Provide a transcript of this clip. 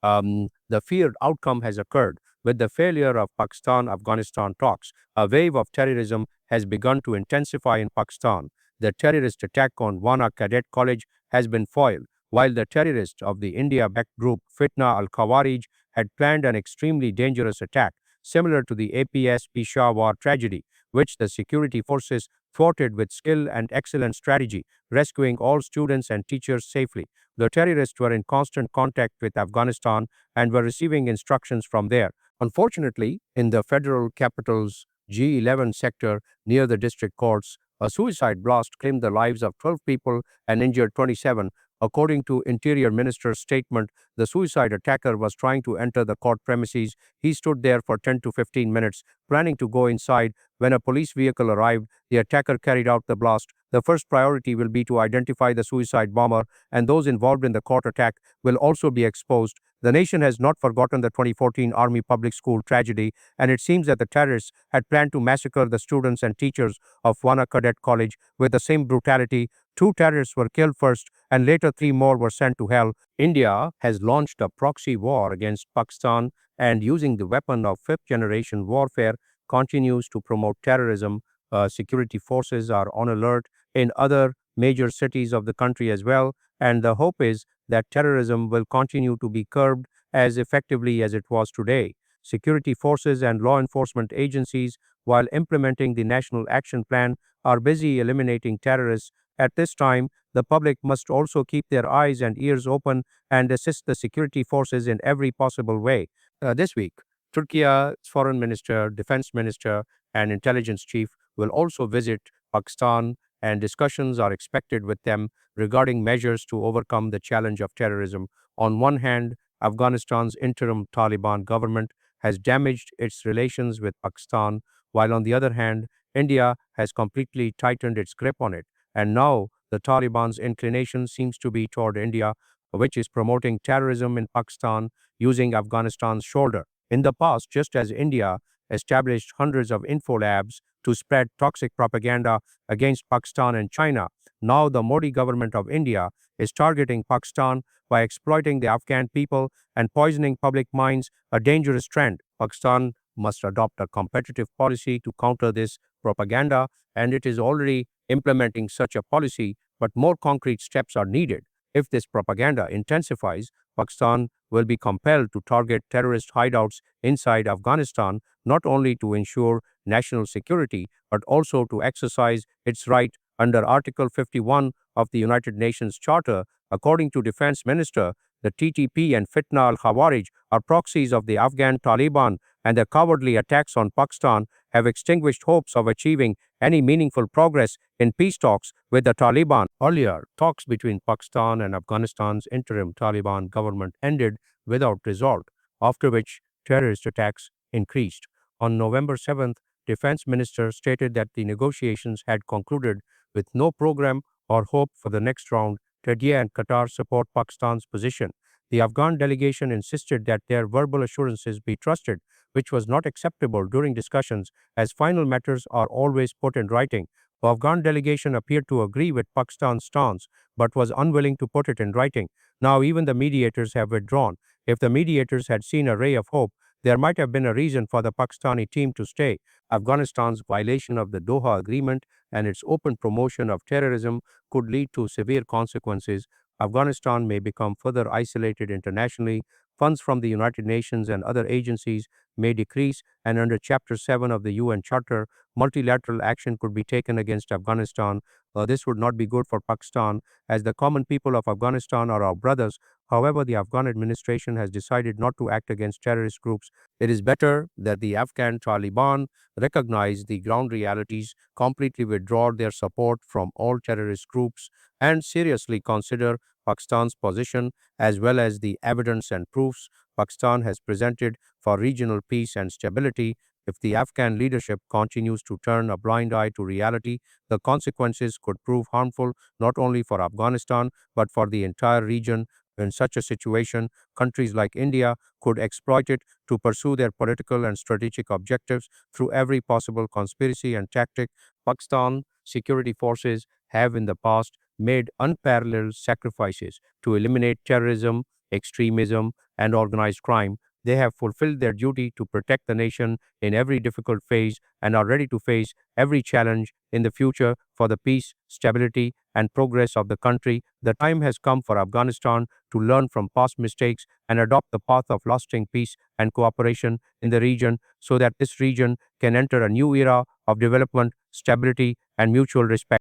the feared outcome has occurred. With the failure of Pakistan-Afghanistan talks, a wave of terrorism has begun to intensify in Pakistan. The terrorist attack on Wana Cadet College has been foiled, while the terrorists of the India-backed group Fitna al-Khawarij had planned an extremely dangerous attack, similar to the APS Peshawar tragedy, which the security forces thwarted with skill and excellent strategy, rescuing all students and teachers safely. The terrorists were in constant contact with Afghanistan and were receiving instructions from there. Unfortunately, in the federal capital's G-11 sector near the district courts, a suicide blast claimed the lives of 12 people and injured 27. According to Interior Minister's statement, the suicide attacker was trying to enter the court premises. He stood there for 10 to 15 minutes, planning to go inside. When a police vehicle arrived, the attacker carried out the blast. The first priority will be to identify the suicide bomber, and those involved in the court attack will also be exposed. The nation has not forgotten the 2014 Army Public School tragedy, and it seems that the terrorists had planned to massacre the students and teachers of Wana Cadet College with the same brutality. 2 terrorists were killed first, and later 3 more were sent to hell. India has launched a proxy war against Pakistan, and using the weapon of fifth-generation warfare continues to promote terrorism. Security forces are on alert in other major cities of the country as well, and the hope is that terrorism will continue to be curbed as effectively as it was today. Security forces and law enforcement agencies, while implementing the National Action Plan, are busy eliminating terrorists. At this time, the public must also keep their eyes and ears open and assist the security forces in every possible way. This week, Türkiye's foreign minister, defense minister, and intelligence chief will also visit Pakistan, and discussions are expected with them regarding measures to overcome the challenge of terrorism. On one hand, Afghanistan's interim Taliban government has damaged its relations with Pakistan, while on the other hand, India has completely tightened its grip on it. And now the Taliban's inclination seems to be toward India, which is promoting terrorism in Pakistan using Afghanistan's shoulder. In the past, just as India established hundreds of info labs to spread toxic propaganda against Pakistan and China, now the Modi government of India is targeting Pakistan by exploiting the Afghan people and poisoning public minds, a dangerous trend. Pakistan must adopt a competitive policy to counter this propaganda, and it is already implementing such a policy, but more concrete steps are needed. If this propaganda intensifies, Pakistan will be compelled to target terrorist hideouts inside Afghanistan, not only to ensure national security, but also to exercise its right under Article 51 of the United Nations Charter. According to Defense Minister, the TTP and Fitna al-Khawarij are proxies of the Afghan Taliban, and their cowardly attacks on Pakistan have extinguished hopes of achieving any meaningful progress in peace talks with the Taliban. Earlier, talks between Pakistan and Afghanistan's interim Taliban government ended without result, after which terrorist attacks increased. On November 7th, Defense Minister stated that the negotiations had concluded with no program or hope for the next round. Türkiye and Qatar support Pakistan's position. The Afghan delegation insisted that their verbal assurances be trusted, which was not acceptable during discussions, as final matters are always put in writing. The Afghan delegation appeared to agree with Pakistan's stance, but was unwilling to put it in writing. Now even the mediators have withdrawn. If the mediators had seen a ray of hope, there might have been a reason for the Pakistani team to stay. Afghanistan's violation of the Doha Agreement and its open promotion of terrorism could lead to severe consequences. Afghanistan may become further isolated internationally. Funds from the United Nations and other agencies may decrease, and under Chapter 7 of the UN Charter, multilateral action could be taken against Afghanistan. This would not be good for Pakistan, as the common people of Afghanistan are our brothers. However, the Afghan administration has decided not to act against terrorist groups. It is better that the Afghan Taliban recognize the ground realities, completely withdraw their support from all terrorist groups, and seriously consider Pakistan's position as well as the evidence and proofs Pakistan has presented for regional peace and stability. If the Afghan leadership continues to turn a blind eye to reality, the consequences could prove harmful not only for Afghanistan but for the entire region. In such a situation, countries like India could exploit it to pursue their political and strategic objectives through every possible conspiracy and tactic. Pakistan security forces have in the past made unparalleled sacrifices to eliminate terrorism, extremism, and organized crime. They have fulfilled their duty to protect the nation in every difficult phase and are ready to face every challenge in the future for the peace, stability, and progress of the country. The time has come for Afghanistan to learn from past mistakes and adopt the path of lasting peace and cooperation in the region so that this region can enter a new era of development, stability, and mutual respect.